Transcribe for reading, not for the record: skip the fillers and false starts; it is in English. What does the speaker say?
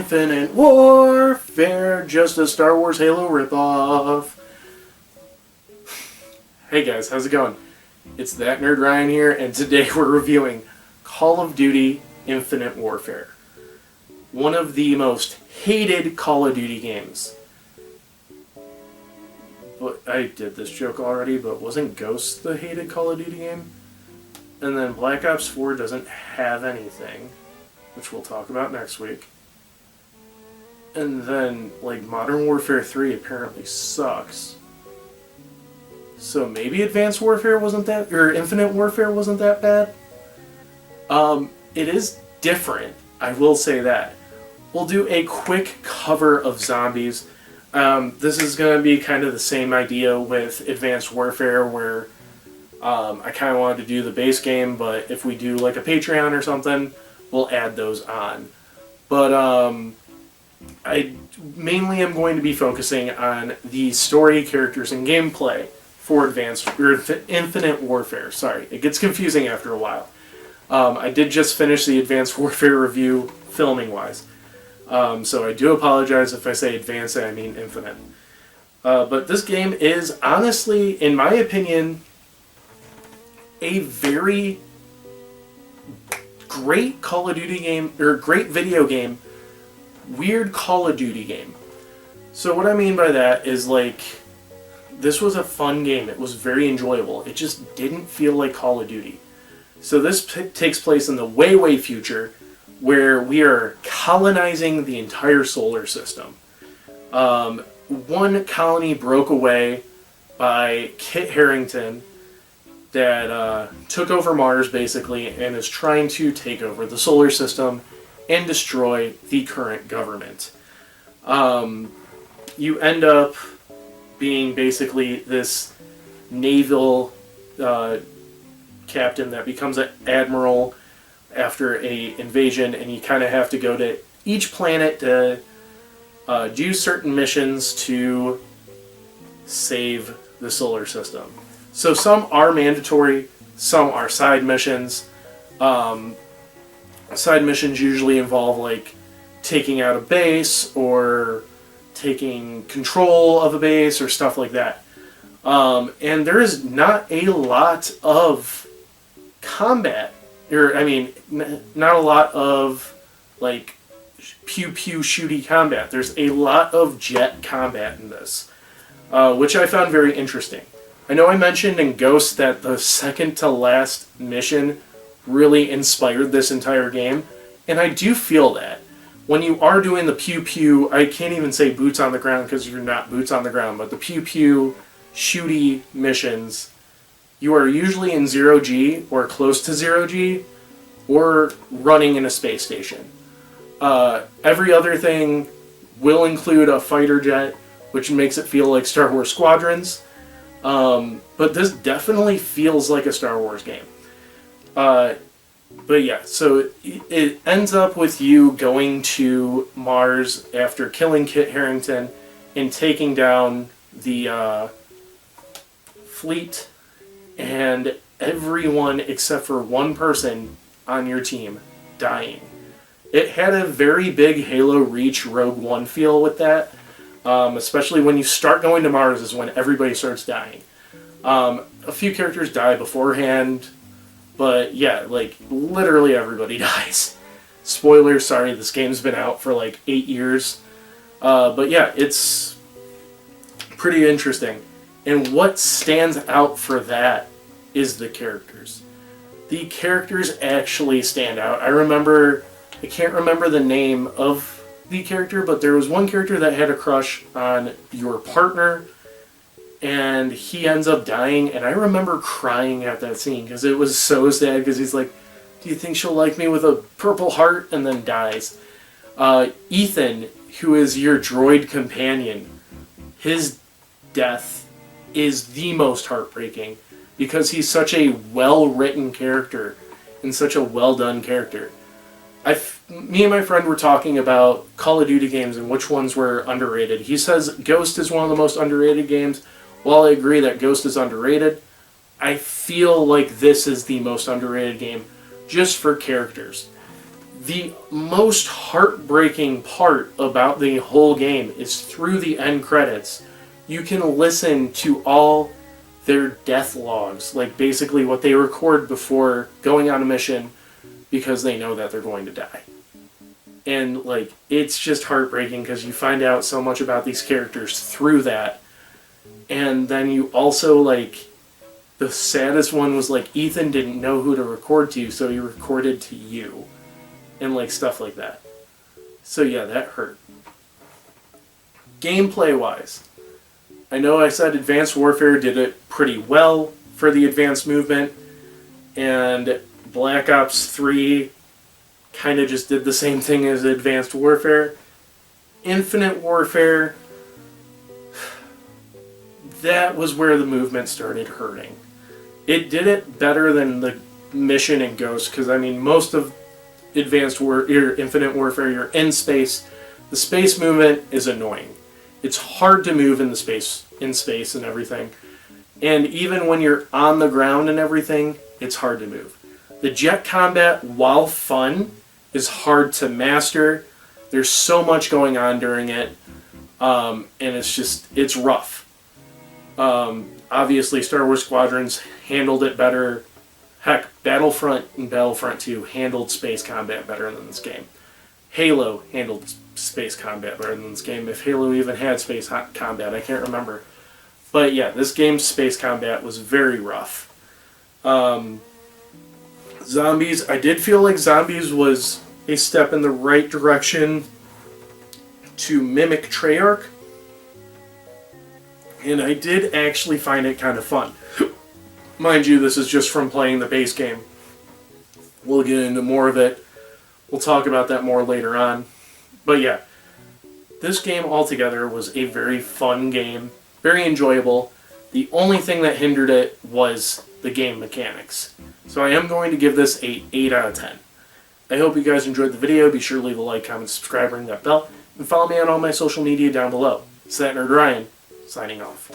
Infinite Warfare, just a Star Wars Halo ripoff. Hey guys, how's it going? It's That Nerd Ryan here, and today we're reviewing Call of Duty Infinite Warfare. One of the most hated Call of Duty games. But I did this joke already, but wasn't Ghost the hated Call of Duty game? And then Black Ops 4 doesn't have anything, which we'll talk about next week. And then, Modern Warfare 3 apparently sucks. So maybe Advanced Warfare wasn't that, or Infinite Warfare wasn't that bad? It is different, I will say that. We'll do a quick cover of zombies. This is going to be kind of the same idea with Advanced Warfare, where I kind of wanted to do the base game, but if we do a Patreon or something, we'll add those on. But I mainly am going to be focusing on the story, characters, and gameplay for Infinite Warfare. Sorry, it gets confusing after a while. I did just finish the Advanced Warfare review, filming-wise. So I do apologize if I say Advanced and I mean Infinite. But this game is, honestly, in my opinion, a very great Call of Duty game, or great video game, weird Call of Duty game. So what I mean by that is, this was a fun game. It was very enjoyable. It just didn't feel like Call of Duty. So this takes place in the way, way future, where we are colonizing the entire solar system. One colony broke away by Kit Harington that took over Mars, basically, and is trying to take over the solar system and destroy the current government. You end up being basically this naval captain that becomes an admiral after a invasion, and you kind of have to go to each planet to do certain missions to save the solar system. So some are mandatory, some are side missions. Side missions usually involve taking out a base or taking control of a base or stuff like that. And there is not a lot of combat, not a lot of pew pew shooty combat. There's a lot of jet combat in this, which I found very interesting. I know I mentioned in Ghost that the second to last mission really inspired this entire game, and I do feel that. When you are doing the pew pew, I can't even say boots on the ground because you're not boots on the ground, but the pew pew shooty missions, you are usually in 0G or close to 0G or running in a space station. Every other thing will include a fighter jet, which makes it feel like Star Wars Squadrons. But this definitely feels like a Star Wars game. But yeah, so it ends up with you going to Mars after killing Kit Harington and taking down the fleet, and everyone except for one person on your team dying. It had a very big Halo Reach Rogue One feel with that, especially when you start going to Mars is when everybody starts dying. A few characters die beforehand, but yeah, literally everybody dies. Spoilers, sorry, this game's been out for 8 years. But yeah, it's pretty interesting. And what stands out for that is the characters. The characters actually stand out. I can't remember the name of the character, but there was one character that had a crush on your partner, and he ends up dying, and I remember crying at that scene because it was so sad, because he's like, do you think she'll like me with a purple heart? And then dies. Ethan, who is your droid companion, his death is the most heartbreaking because he's such a well-written character and such a well-done character. Me and my friend were talking about Call of Duty games and which ones were underrated. He says Ghost is one of the most underrated games. While I agree that Ghost is underrated, I feel like this is the most underrated game just for characters. The most heartbreaking part about the whole game is through the end credits, you can listen to all their death logs, like basically what they record before going on a mission because they know that they're going to die. And like, it's just heartbreaking because you find out so much about these characters through that. And then you also, like, the saddest one was like Ethan didn't know who to record to, so he recorded to you. And like stuff like that. So yeah, that hurt. Gameplay wise, I know I said Advanced Warfare did it pretty well for the advanced movement, and Black Ops 3 kind of just did the same thing as Advanced Warfare. Infinite Warfare, that was where the movement started hurting. It did it better than the mission in Ghost, because I mean, most of Infinite Warfare, you're in space. The space movement is annoying. It's hard to move in space and everything. And even when you're on the ground and everything, it's hard to move. The jet combat, while fun, is hard to master. There's so much going on during it, and it's rough. Obviously, Star Wars Squadrons handled it better. Heck, Battlefront and Battlefront 2 handled space combat better than this game. Halo handled space combat better than this game. If Halo even had space combat, I can't remember. But yeah, this game's space combat was very rough. Zombies, I did feel like Zombies was a step in the right direction to mimic Treyarch. And I did actually find it kind of fun. Mind you, this is just from playing the base game. We'll get into more of it. We'll talk about that more later on. But yeah, this game altogether was a very fun game, very enjoyable. The only thing that hindered it was the game mechanics. So I am going to give this a 8 out of 10. I hope you guys enjoyed the video. Be sure to leave a like, comment, subscribe, ring that bell, and follow me on all my social media down below. It's that Nerd Ryan, signing off.